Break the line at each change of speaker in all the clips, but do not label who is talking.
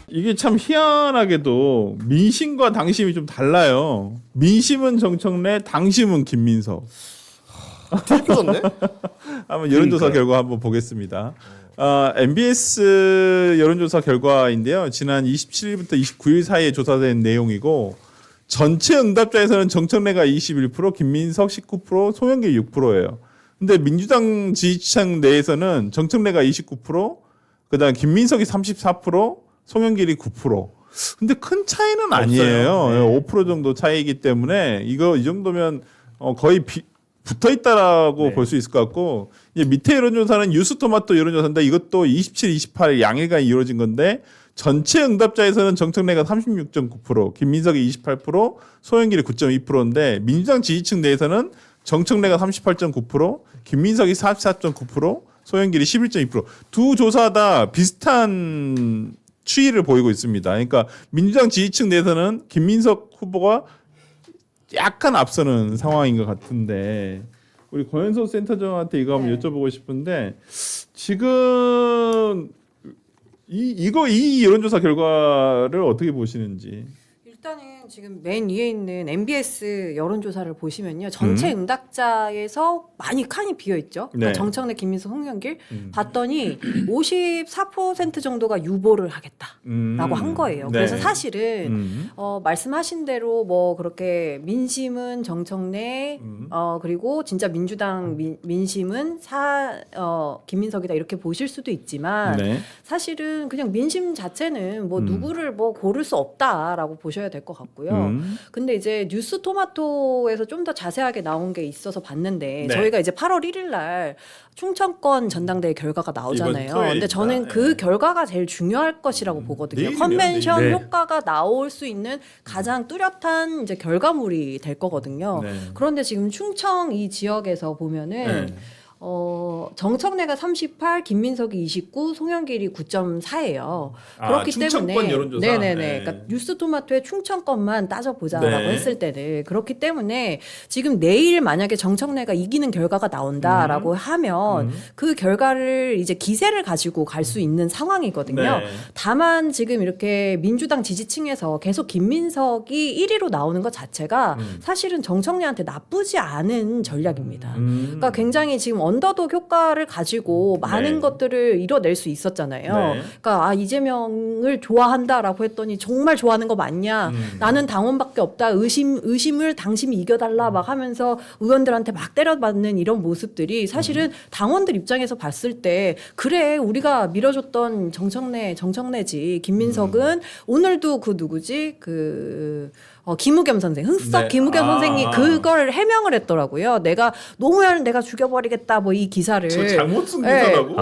이게 참 희한하게도 민심과 당심이 좀 달라요. 민심은 정청래, 당심은 김민석.
뒤집혀졌네?
한번 여론조사 결과 한번 보겠습니다. MBS 여론조사 결과인데요. 지난 27일부터 29일 사이에 조사된 내용이고 전체 응답자에서는 정청래가 21%, 김민석 19%, 송영길 6%예요. 근데 민주당 지지층 내에서는 정청래가 29%, 그다음 김민석이 34%, 송영길이 9%. 근데 큰 차이는 아니에요.
네.
5% 정도 차이이기 때문에 이 정도면 거의 붙어 있다라고
네.
볼 수 있을 것 같고 이제 밑에 여론조사는 뉴스토마토 여론조사인데 이것도 27, 28 양일간 이루어진 건데 전체 응답자에서는 정청래가 36.9%, 김민석이 28%, 소영길이 9.2%인데 민주당 지지층 내에서는 정청래가 38.9%, 김민석이 44.9%, 소영길이 11.2%. 두 조사 다 비슷한 추이를 보이고 있습니다. 그러니까 민주당 지지층 내에서는 김민석 후보가 약간 앞서는 상황인 것 같은데 우리 권현석 센터장한테 이거 한번 여쭤보고 싶은데 지금 이 여론조사 결과를 어떻게 보시는지.
일단은 지금 맨 위에 있는 MBS 여론조사를 보시면요. 전체 응답자에서 많이 칸이 비어있죠. 그러니까
네.
정청래, 김민석, 송영길 봤더니 54% 정도가 유보를 하겠다라고 한 거예요.
네.
그래서 사실은 말씀하신 대로 뭐 그렇게 민심은 정청래 그리고 진짜 민주당 민심은 김민석이다 이렇게 보실 수도 있지만
네.
사실은 그냥 민심 자체는 뭐 누구를 뭐 고를 수 없다라고 보셔야 될 것 같고요. 근데 이제 뉴스 토마토에서 좀 더 자세하게 나온 게 있어서 봤는데
네.
저희가 이제 8월 1일 날 충청권 전당대회 결과가 나오잖아요.
토요일이다.
근데 저는 그 결과가 제일 중요할 것이라고 보거든요.
내일이네요,
컨벤션
내일.
효과가 나올 수 있는 가장 뚜렷한 이제 결과물이 될 거거든요.
네.
그런데 지금 충청 이 지역에서 보면은
네.
정청래가 38, 김민석이 29, 송영길이 9.4예요.
아,
그렇기
충청권
때문에
여론조사?
네네네.
네.
그러니까 뉴스토마토의 충청권만 따져보자라고
네.
했을 때는 그렇기 때문에 지금 내일 만약에 정청래가 이기는 결과가 나온다라고 하면 그 결과를 이제 기세를 가지고 갈 수 있는 상황이거든요.
네.
다만 지금 이렇게 민주당 지지층에서 계속 김민석이 1위로 나오는 것 자체가 사실은 정청래한테 나쁘지 않은 전략입니다. 그러니까 굉장히 지금 언더독 효과를 가지고 많은
네.
것들을 이뤄낼 수 있었잖아요.
네.
그러니까 이재명을 좋아한다라고 했더니 정말 좋아하는 거 맞냐? 나는 당원밖에 없다. 의심을 당심이 이겨달라 막 하면서 의원들한테 막 때려받는 이런 모습들이 사실은 당원들 입장에서 봤을 때 그래 우리가 밀어줬던 정청래지 김민석은 오늘도 그 누구지 김우겸 선생, 흑석
네.
김우겸
아.
선생이 그걸 해명을 했더라고요. 노무현을 내가 죽여버리겠다 뭐 이 기사를.
저 잘못 쓴
네,
기사라고?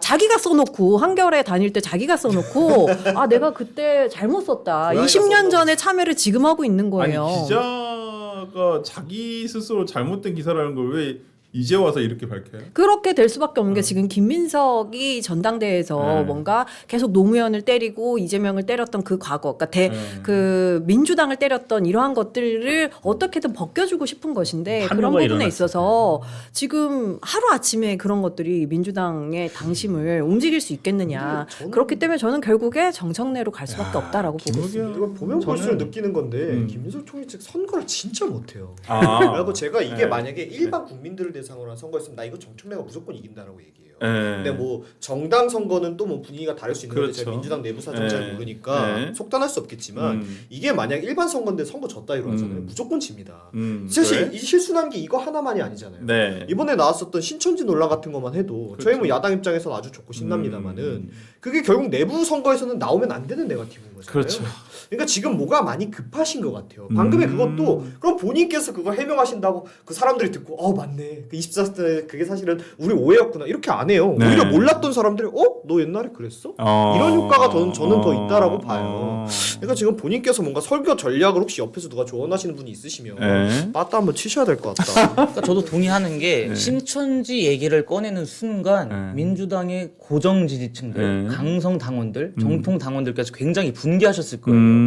자기가 써놓고 한겨레 다닐 때 자기가 써놓고 내가 그때 잘못 썼다.
고양이가
20년
써놓고.
전에 참여를 지금 하고 있는
아니
거예요.
기자가 자기 스스로 잘못된 기사라는 걸 왜 이제 와서 이렇게 밝혀요?
그렇게 될 수밖에 없는 게 지금 김민석이 전당대회에서 뭔가 계속 노무현을 때리고 이재명을 때렸던 그 과거, 그러니까 그 민주당을 때렸던 이러한 것들을 어떻게든 벗겨주고 싶은 것인데 그런
판로가
부분에
일어났을
있어서 지금 하루 아침에 그런 것들이 민주당의 당심을 움직일 수 있겠느냐. 그렇기 때문에 저는 결국에 정청래로 갈 수밖에 없다라고 보고 있습니다.
내가 보면 볼수록
저는-
느끼는 건데 김민석 총리 측 선거를 진짜 못해요.
아.
그리고 제가 이게
네.
만약에 일반 국민들을 대상으로 한 선거였으면 나 이거 정청래가 무조건 이긴다라고 얘기해요.
네.
근데 뭐 정당 선거는 또 뭐 분위기가 다를 수 있는데
그렇죠.
제가 민주당 내부 사정 잘
네.
모르니까
네.
속단할 수 없겠지만 이게 만약 일반 선거인데 선거 졌다 이러잖아요. 무조건 집니다. 사실
왜?
이 실수난 게 이거 하나만이 아니잖아요.
네.
이번에 나왔었던 신천지 논란 같은 것만 해도 저희 뭐 야당 입장에서는 아주 좋고 신납니다만은 그게 결국 내부 선거에서는 나오면 안 되는 네거티브인 거잖아요.
그렇죠.
그러니까 지금 뭐가 많이 급하신 것 같아요. 방금의 그것도 그럼 본인께서 그거 해명하신다고 그 사람들이 듣고 맞네. 그 24세 그게 사실은 우리 오해였구나. 이렇게 안 해요.
네.
오히려 몰랐던 사람들이 너 옛날에 그랬어? 이런 효과가 저는 더 있다라고 봐요. 그러니까 지금 본인께서 뭔가 설교 전략을 혹시 옆에서 누가 조언하시는 분이 있으시면
네.
빠따 한번 치셔야 될 것 같다.
그러니까 저도 동의하는 게 신천지 얘기를 꺼내는 순간 민주당의 고정 지지층들, 강성 당원들, 정통 당원들께서 굉장히 분개하셨을 거예요.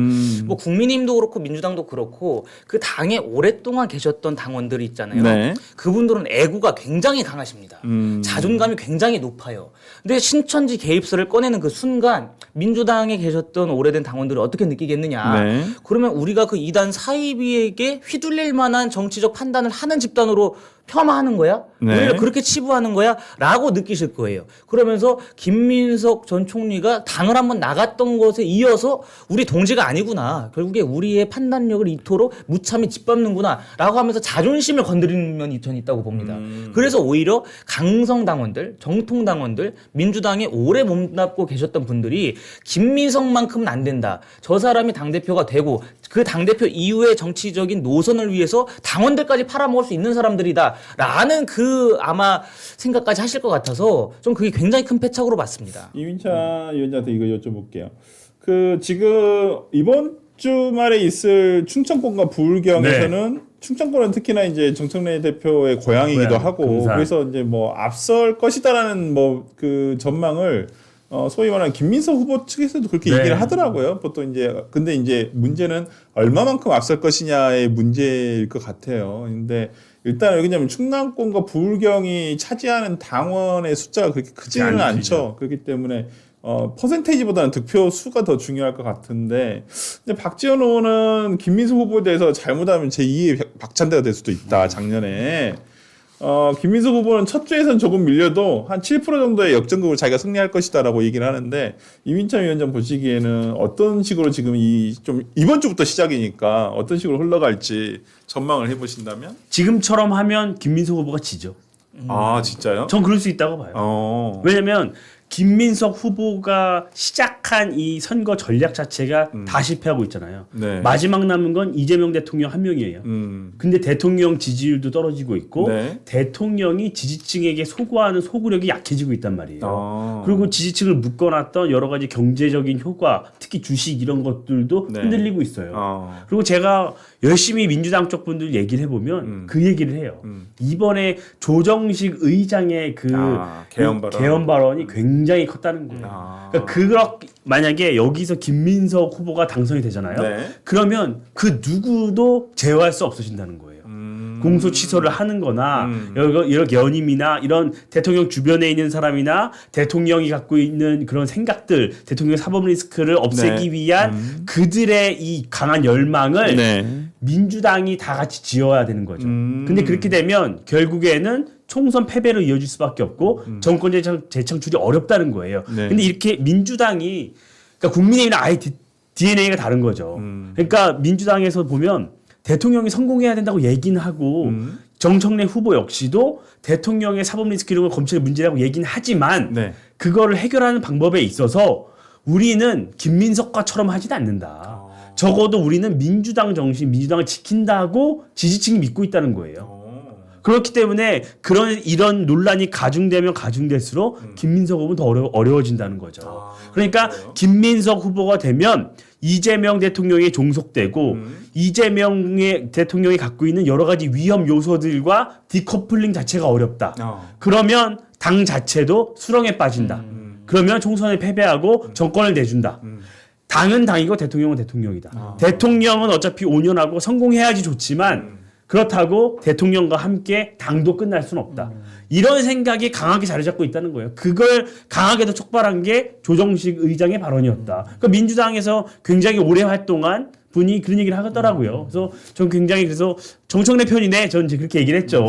뭐 국민의힘도 그렇고 민주당도 그렇고 그 당에 오랫동안 계셨던 당원들이 있잖아요.
네.
그분들은 애구가 굉장히 강하십니다. 자존감이 굉장히 높아요. 근데 신천지 개입설을 꺼내는 그 순간 민주당에 계셨던 오래된 당원들이 어떻게 느끼겠느냐.
네.
그러면 우리가 그 이단 사이비에게 휘둘릴 만한 정치적 판단을 하는 집단으로 폄하하는 거야?
네.
우리를 그렇게 치부하는 거야? 라고 느끼실 거예요. 그러면서 김민석 전 총리가 당을 한번 나갔던 것에 이어서 우리 동지가 아니구나. 결국에 우리의 판단력을 이토록 무참히 짓밟는구나. 라고 하면서 자존심을 건드리는 면이 전 있다고 봅니다. 그래서 오히려 강성 당원들, 정통 당원들, 민주당에 오래 몸담고 계셨던 분들이 김민석만큼은 안 된다. 저 사람이 당대표가 되고 그 당대표 이후의 정치적인 노선을 위해서 당원들까지 팔아먹을 수 있는 사람들이다. 라는 그 아마 생각까지 하실 것 같아서 좀 그게 굉장히 큰 패착으로 봤습니다.
이민찬 위원장한테 이거 여쭤볼게요. 그 지금 이번 주말에 있을 충청권과 부울경에서는 충청권은 특히나 이제 정청래 대표의 고향이기도
고향,
하고
금산.
그래서 이제 뭐 앞설 것이다라는 뭐 그 전망을 소위 말하는 김민석 후보 측에서도 그렇게
네.
얘기를 하더라고요. 보통 이제 근데 이제 문제는 얼마만큼 앞설 것이냐의 문제일 것 같아요. 근데 일단 왜냐면 충남권과 부울경이 차지하는 당원의 숫자가 그렇게 크지는
않죠.
않죠. 그렇기 때문에 퍼센테이지보다는 득표 수가 더 중요할 것 같은데, 근데 박지원 의원은 김민수 후보에 대해서 잘못하면 제2의 박찬대가 될 수도 있다. 작년에 김민수 후보는 첫 주에선 조금 밀려도 한 7% 정도의 역전극으로 자기가 승리할 것이다라고 얘기를 하는데, 이민찬 위원장 보시기에는 어떤 식으로 지금 좀 이번 주부터 시작이니까 어떤 식으로 흘러갈지 전망을 해보신다면?
지금처럼 하면 김민석 후보가 지죠.
아 진짜요?
전 그럴 수 있다고 봐요. 왜냐면 김민석 후보가 시작한 이 선거 전략 자체가 다 실패하고 있잖아요.
네.
마지막 남은 건 이재명 대통령 한 명이에요. 근데 대통령 지지율도 떨어지고 있고
네.
대통령이 지지층에게 소구하는 소구력이 약해지고 있단 말이에요.
아.
그리고 지지층을 묶어놨던 여러 가지 경제적인 효과, 특히 주식 이런 것들도
네.
흔들리고 있어요.
아.
그리고 제가 열심히 민주당 쪽 분들 얘기를 해보면 그 얘기를 해요. 이번에 조정식 의장의 그
개헌
발언이 굉장히 컸다는 거예요. 그러니까 만약에 여기서 김민석 후보가 당선이 되잖아요.
네.
그러면 그 누구도 제어할 수 없어진다는 거예요. 공소 취소를 하는 거나 이런 연임이나 이런 대통령 주변에 있는 사람이나 대통령이 갖고 있는 그런 생각들, 대통령 사법 리스크를 없애기
네.
위한 그들의 이 강한 열망을 민주당이 다 같이 지어야 되는 거죠. 근데 그렇게 되면 결국에는 총선 패배로 이어질 수밖에 없고 정권 재창출이 어렵다는 거예요.
네.
근데 이렇게 민주당이 그러니까 국민의힘이랑 아예 DNA가 다른 거죠. 그러니까 민주당에서 보면 대통령이 성공해야 된다고 얘기는 하고 정청래 후보 역시도 대통령의 사법 리스크 이런 걸 검찰의 문제라고 얘기는 하지만
네.
그거를 해결하는 방법에 있어서 우리는 김민석과처럼 하지는 않는다. 적어도 우리는 민주당 정신, 민주당을 지킨다고 지지층이 믿고 있다는 거예요. 그렇기 때문에 이런 논란이 가중되면 가중될수록 김민석 후보는 더 어려워진다는 거죠. 그러니까
그래요?
김민석 후보가 되면 이재명 대통령에 종속되고 이재명의 대통령이 갖고 있는 여러 가지 위험 요소들과 디커플링 자체가 어렵다. 그러면 당 자체도 수렁에 빠진다. 그러면 총선에 패배하고 정권을 내준다. 당은 당이고 대통령은 대통령이다. 대통령은 어차피 5년 하고 성공해야지 좋지만 그렇다고 대통령과 함께 당도 끝날 수는 없다. 이런 생각이 강하게 자리 잡고 있다는 거예요. 그걸 강하게도 촉발한 게 조정식 의장의 발언이었다. 그러니까 민주당에서 굉장히 오래 활동한 분이 그런 얘기를 하더라고요. 그래서 전 굉장히 그래서 정청래 편이네. 전 이제 그렇게 얘기를 했죠.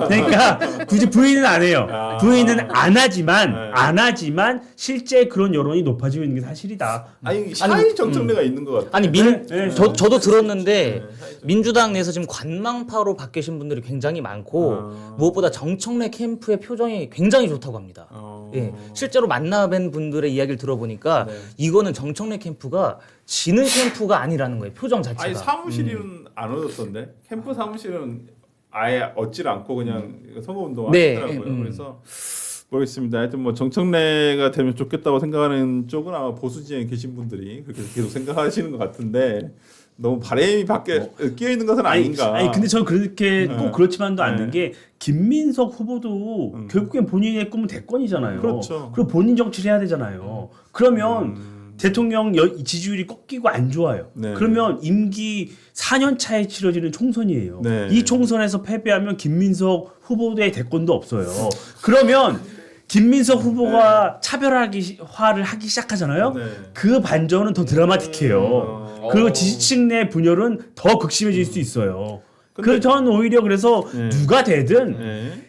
그러니까 굳이 부인은 안 해요. 부인은 안 하지만 실제 그런 여론이 높아지고 있는 게 사실이다.
아니 샤이 정청래가 있는 것 같아요.
아니
네.
저도 들었는데 민주당 내에서 지금 관망파로 바뀌신 분들이 굉장히 많고 무엇보다 정청래 캠프의 표정이 굉장히 좋다고 합니다. 예, 실제로 만나뵌 분들의 이야기를 들어보니까 이거는 정청래 캠프가 지는 캠프가 아니라는 거예요. 표정 자체가.
아니 사무실은 안 얻었던데 캠프 사무실은 아예 얻질 않고 그냥 선거운동
네.
하더라고요. 그래서 모르겠습니다. 하여튼 뭐 정청래가 되면 좋겠다고 생각하는 쪽은 아마 보수 진영에 계신 분들이 그렇게 계속 생각하시는 것 같은데 너무 바람이 밖에 끼어 있는 것은 아닌가.
아니 근데 저는 그렇게 꼭 그렇지만도 않는 게 김민석 후보도 결국엔 본인의 꿈은 대권이잖아요.
그렇죠.
그리고 본인 정치를 해야 되잖아요. 그러면 대통령 지지율이 꺾이고 안 좋아요.
네.
그러면 임기 4년 차에 치러지는 총선이에요.
네.
이 총선에서 패배하면 김민석 후보의 대권도 없어요. 그러면 김민석 후보가 차별화를 하기 시작하잖아요.
네.
그 반전은 더 드라마틱해요. 그리고 지지층 내 분열은 더 극심해질 수 있어요.
근데-
전 오히려 그래서
네.
누가 되든
네.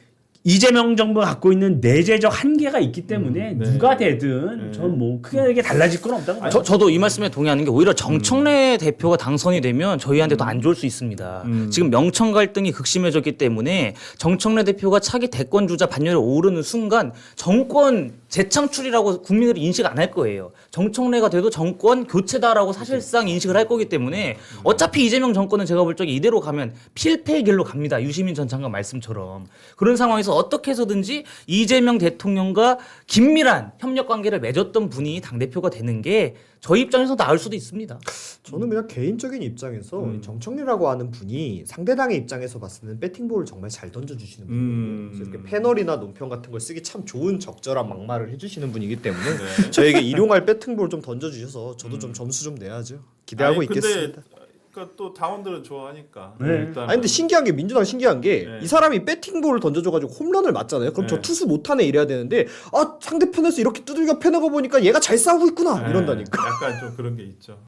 이재명 정부가 갖고 있는 내재적 한계가 있기 때문에
네.
누가 되든 전 뭐 크게 달라질 건 없다고 봐요.
저도 이 말씀에 동의하는 게 오히려 정청래 대표가 당선이 되면 저희한테도 안 좋을 수 있습니다. 지금 명청 갈등이 극심해졌기 때문에 정청래 대표가 차기 대권 주자 반열에 오르는 순간 정권 재창출이라고 국민들이 인식 안 할 거예요. 정청래가 돼도 정권 교체다라고 사실상 인식을 할 거기 때문에 어차피 이재명 정권은 제가 볼 적에 이대로 가면 필패의 길로 갑니다. 유시민 전 장관 말씀처럼. 그런 상황에서 어떻게 해서든지 이재명 대통령과 긴밀한 협력 관계를 맺었던 분이 당대표가 되는 게 저희 입장에서 나을 수도 있습니다.
저는 그냥 개인적인 입장에서 이 정청래라고 하는 분이 상대당의 입장에서 봤을 때는 배팅볼을 정말 잘 던져주시는 분이에요. 그래서 이렇게 패널이나 논평 같은 걸 쓰기 참 좋은 적절한 막말을 해주시는 분이기 때문에 저에게 일용할 배팅볼 좀 던져주셔서 저도 좀 점수 좀 내야죠. 기대하고
아니,
있겠습니다.
근데 그러니까 또 당원들은 좋아하니까.
네.
일단은.
아니 근데 신기한 게 민주당 신기한 게 이
네.
사람이 배팅볼을 던져줘가지고 홈런을 맞잖아요. 그럼 저
네.
투수 못하네 이래야 되는데 상대편에서 이렇게 두들겨 패는 거 보니까 얘가 잘 싸우고 있구나
네.
이런다니까.
약간 좀 그런 게 있죠.